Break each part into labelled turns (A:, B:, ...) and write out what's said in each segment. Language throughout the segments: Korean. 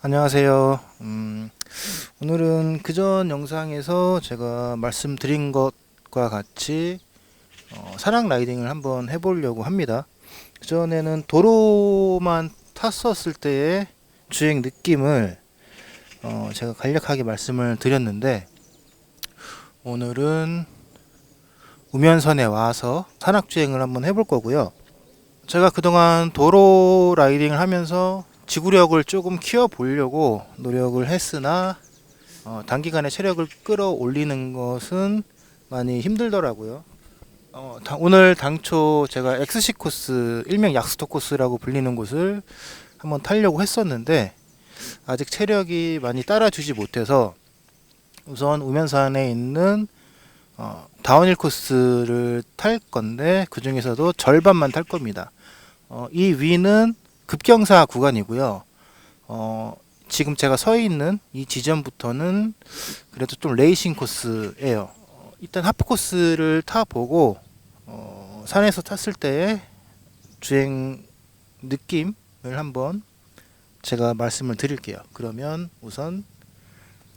A: 안녕하세요. 오늘은 그전 영상에서 제가 말씀드린 것과 같이 산악 라이딩을 한번 해보려고 합니다. 그전에는 도로만 탔었을 때의 주행 느낌을 제가 간략하게 말씀을 드렸는데, 오늘은 우면선에 와서 산악 주행을 한번 해볼 거고요. 제가 그동안 도로 라이딩을 하면서 지구력을 조금 키워보려고 노력을 했으나 단기간에 체력을 끌어올리는 것은 많이 힘들더라고요. 오늘 당초 제가 XC 코스, 일명 약스터 코스라고 불리는 곳을 한번 타려고 했었는데 아직 체력이 많이 따라주지 못해서 우선 우면산에 있는 다운힐 코스를 탈 건데, 그 중에서도 절반만 탈 겁니다. 이 위는 급경사 구간이고요. 지금 제가 서 있는 이 지점부터는 그래도 좀 레이싱 코스예요. 일단 하프 코스를 타보고 산에서 탔을 때의 주행 느낌을 한번 제가 말씀을 드릴게요. 그러면 우선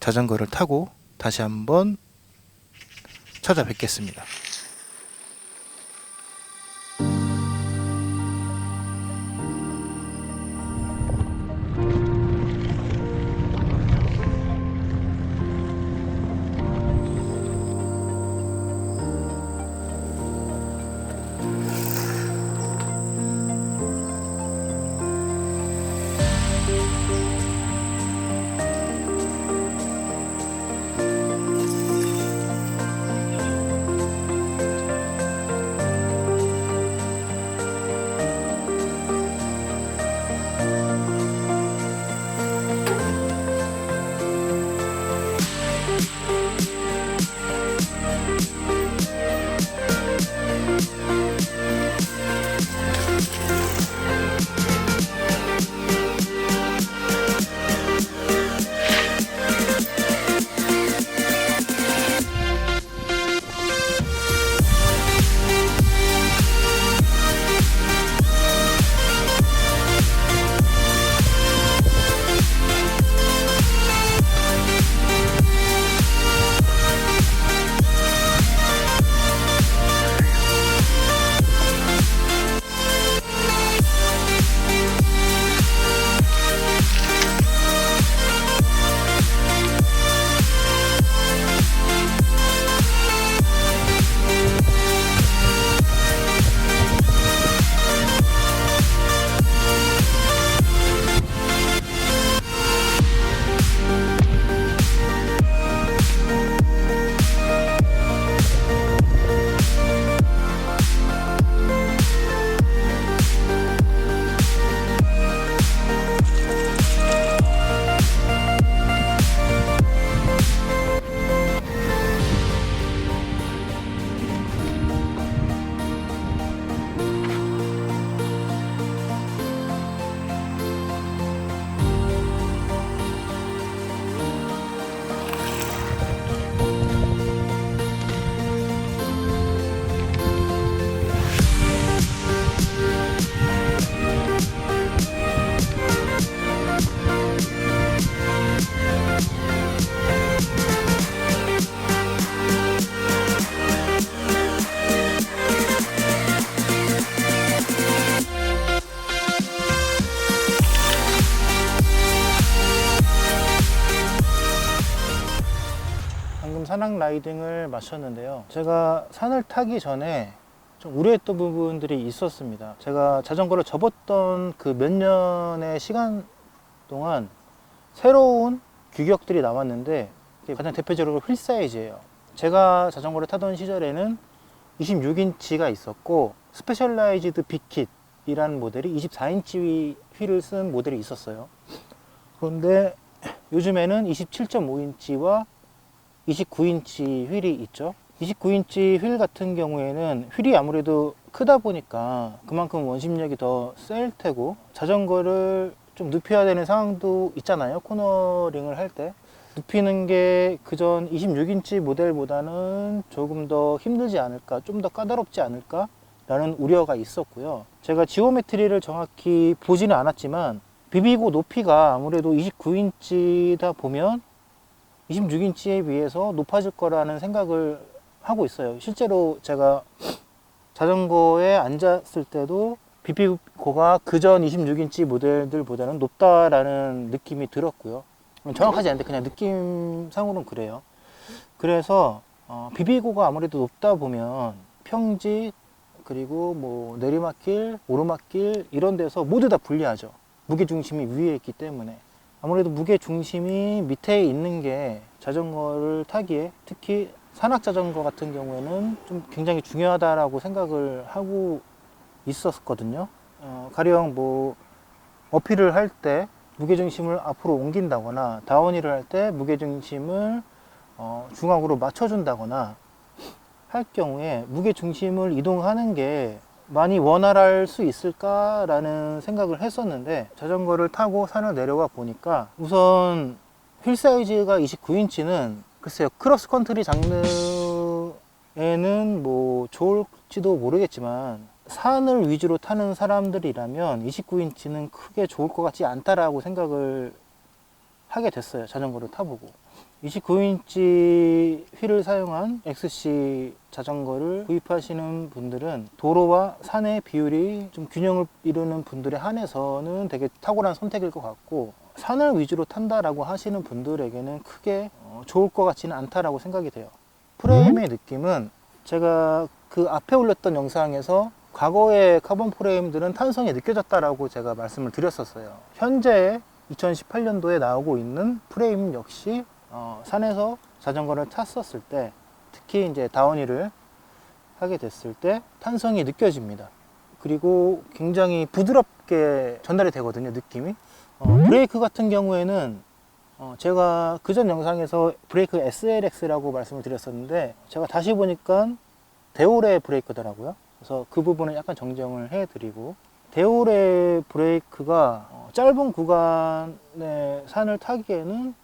A: 자전거를 타고 다시 한번 찾아뵙겠습니다. 방금 산악 라이딩을 마쳤는데요. 제가 산을 타기 전에 좀 우려했던 부분들이 있었습니다. 제가 자전거를 접었던 그 몇 년의 시간 동안 새로운 규격들이 나왔는데, 가장 대표적으로 휠 사이즈예요. 제가 자전거를 타던 시절에는 26인치가 있었고, 스페셜라이즈드 빅킷이라는 모델이 24인치 휠을 쓴 모델이 있었어요. 그런데 요즘에는 27.5인치와 29인치 휠이 있죠. 29인치 휠 같은 경우에는 휠이 아무래도 크다 보니까 그만큼 원심력이 더 셀 테고, 자전거를 좀 눕혀야 되는 상황도 있잖아요. 코너링을 할 때 눕히는 게 그전 26인치 모델보다는 조금 더 힘들지 않을까, 좀 더 까다롭지 않을까 라는 우려가 있었고요. 제가 지오메트리를 정확히 보지는 않았지만 비비고 높이가 아무래도 29인치다 보면 26인치에 비해서 높아질 거라는 생각을 하고 있어요. 실제로 제가 자전거에 앉았을 때도 비비고가 그전 26인치 모델들보다는 높다라는 느낌이 들었고요. 정확하지 않은데 그냥 느낌상으로는 그래요. 그래서 비비고가 아무래도 높다 보면 평지 그리고 뭐 내리막길, 오르막길 이런 데서 모두 다 불리하죠. 무게중심이 위에 있기 때문에. 아무래도 무게중심이 밑에 있는 게 자전거를 타기에, 특히 산악자전거 같은 경우에는 좀 굉장히 중요하다라고 생각을 하고 있었거든요. 가령 뭐 어필을 할 때 무게중심을 앞으로 옮긴다거나 다운힐을 할 때 무게중심을 중앙으로 맞춰준다거나 할 경우에 무게중심을 이동하는 게 많이 원활할 수 있을까라는 생각을 했었는데, 자전거를 타고 산을 내려가 보니까 우선 휠 사이즈가 29인치는 글쎄요, 크로스컨트리 장르에는 뭐 좋을지도 모르겠지만 산을 위주로 타는 사람들이라면 29인치는 크게 좋을 것 같지 않다라고 생각을 하게 됐어요. 자전거를 타보고 29인치 휠을 사용한 XC 자전거를 구입하시는 분들은 도로와 산의 비율이 좀 균형을 이루는 분들에 한해서는 되게 탁월한 선택일 것 같고, 산을 위주로 탄다라고 하시는 분들에게는 크게 좋을 것 같지는 않다라고 생각이 돼요. 프레임의 느낌은 제가 그 앞에 올렸던 영상에서 과거의 카본 프레임들은 탄성이 느껴졌다라고 제가 말씀을 드렸었어요. 현재 2018년도에 나오고 있는 프레임 역시 산에서 자전거를 탔었을 때, 특히 이제 다운힐을 하게 됐을 때 탄성이 느껴집니다. 그리고 굉장히 부드럽게 전달이 되거든요, 느낌이. 브레이크 같은 경우에는 제가 그전 영상에서 브레이크 SLX라고 말씀을 드렸었는데, 제가 다시 보니까 데올의 브레이크더라고요. 그래서 그 부분은 약간 정정을 해드리고, 데올의 브레이크가 짧은 구간의 산을 타기에는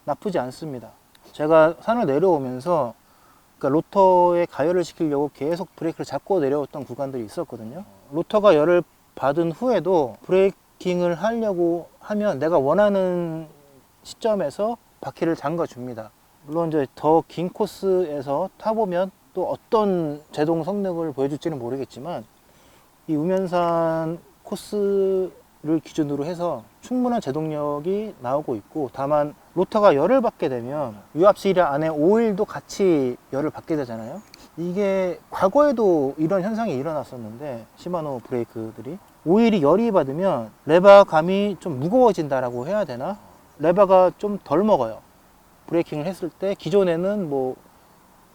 A: 나쁘지 않습니다. 제가 산을 내려오면서 그러니까 로터에 가열을 시키려고 계속 브레이크를 잡고 내려왔던 구간들이 있었거든요. 로터가 열을 받은 후에도 브레이킹을 하려고 하면 내가 원하는 시점에서 바퀴를 잠가 줍니다. 물론 이제 더 긴 코스에서 타보면 또 어떤 제동 성능을 보여줄지는 모르겠지만, 이 우면산 코스를 기준으로 해서 충분한 제동력이 나오고 있고, 다만 로터가 열을 받게 되면 유압실 안에 오일도 같이 열을 받게 되잖아요. 이게 과거에도 이런 현상이 일어났었는데, 시마노 브레이크들이 오일이 열이 받으면 레바감이 좀 무거워진다라고 해야 되나? 레바가 좀 덜 먹어요. 브레이킹을 했을 때 기존에는 뭐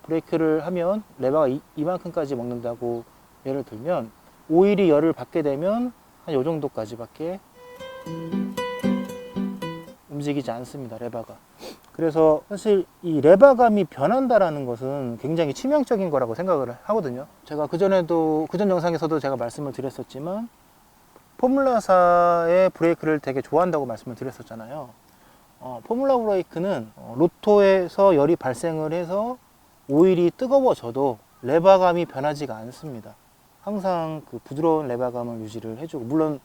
A: 브레이크를 하면 레바가 이만큼까지 먹는다고 예를 들면, 오일이 열을 받게 되면 한 요 정도까지밖에 움직이지 않습니다, 레바가. 그래서 사실 이 레바감이 변한다라는 것은 굉장히 치명적인 거라고 생각을 하거든요. 제가 그전 영상에서도 제가 말씀을 드렸었지만, 포뮬라사의 브레이크를 되게 좋아한다고 말씀을 드렸었잖아요. 포뮬라 브레이크는 로터에서 열이 발생을 해서 오일이 뜨거워져도 레바감이 변하지가 않습니다. 항상 그 부드러운 레바감을 유지를 해주고, 물론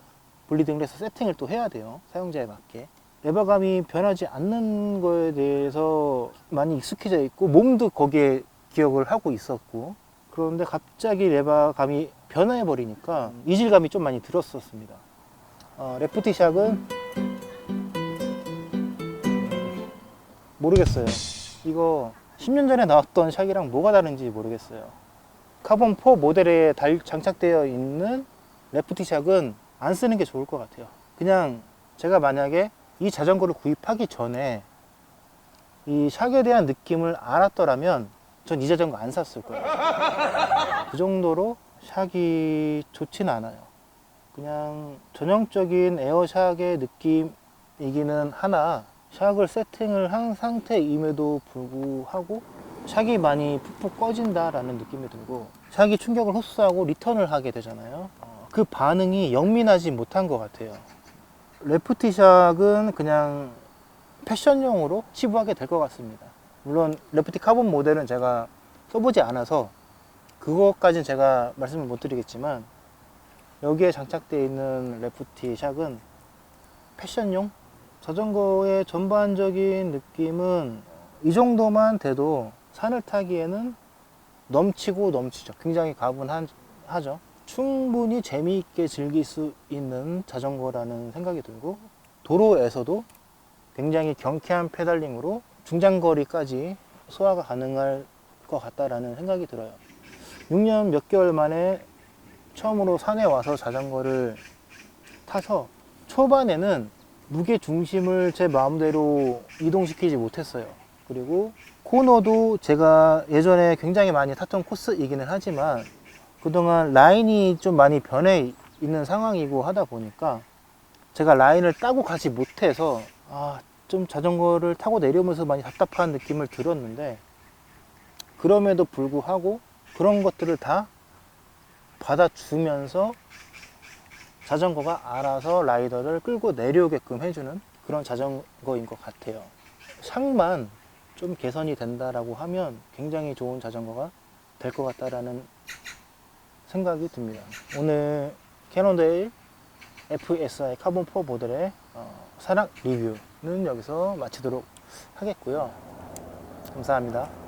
A: 분리등을 해서 세팅을 또 해야 돼요, 사용자에 맞게. 레바감이 변하지 않는 거에 대해서 많이 익숙해져 있고, 몸도 거기에 기억을 하고 있었고, 그런데 갑자기 레바감이 변해 버리니까 이질감이 좀 많이 들었었습니다. 레프티샥은 모르겠어요. 이거 10년 전에 나왔던 샥이랑 뭐가 다른지 모르겠어요. 카본 4 모델에 장착되어 있는 레프티샥은 안 쓰는 게 좋을 것 같아요. 그냥 제가 만약에 이 자전거를 구입하기 전에 이 샥에 대한 느낌을 알았더라면 전 이 자전거 안 샀을 거예요. 그 정도로 샥이 좋진 않아요. 그냥 전형적인 에어샥의 느낌이기는 하나, 샥을 세팅을 한 상태임에도 불구하고 샥이 많이 푹푹 꺼진다라는 느낌이 들고, 샥이 충격을 흡수하고 리턴을 하게 되잖아요. 그 반응이 영민하지 못한 것 같아요. 레프티샥은 그냥 패션용으로 치부하게 될 것 같습니다. 물론 레프티 카본 모델은 제가 써보지 않아서 그것까지는 제가 말씀을 못 드리겠지만, 여기에 장착되어 있는 레프티 샥은 패션용 자전거의 전반적인 느낌은 이 정도만 돼도 산을 타기에는 넘치고 넘치죠. 굉장히 가분하죠. 충분히 재미있게 즐길 수 있는 자전거라는 생각이 들고, 도로에서도 굉장히 경쾌한 페달링으로 중장거리까지 소화가 가능할 것 같다라는 생각이 들어요. 6년 몇 개월 만에 처음으로 산에 와서 자전거를 타서 초반에는 무게 중심을 제 마음대로 이동시키지 못했어요. 그리고 코너도 제가 예전에 굉장히 많이 탔던 코스이기는 하지만 그동안 라인이 좀 많이 변해 있는 상황이고 하다 보니까 제가 라인을 따고 가지 못해서 좀 자전거를 타고 내려오면서 많이 답답한 느낌을 들었는데, 그럼에도 불구하고 그런 것들을 다 받아주면서 자전거가 알아서 라이더를 끌고 내려오게끔 해주는 그런 자전거인 것 같아요. 샥만 좀 개선이 된다라고 하면 굉장히 좋은 자전거가 될 것 같다라는 생각이 듭니다. 오늘 캐논데일 FSI 카본4 모델의 산악 리뷰는 여기서 마치도록 하겠고요. 감사합니다.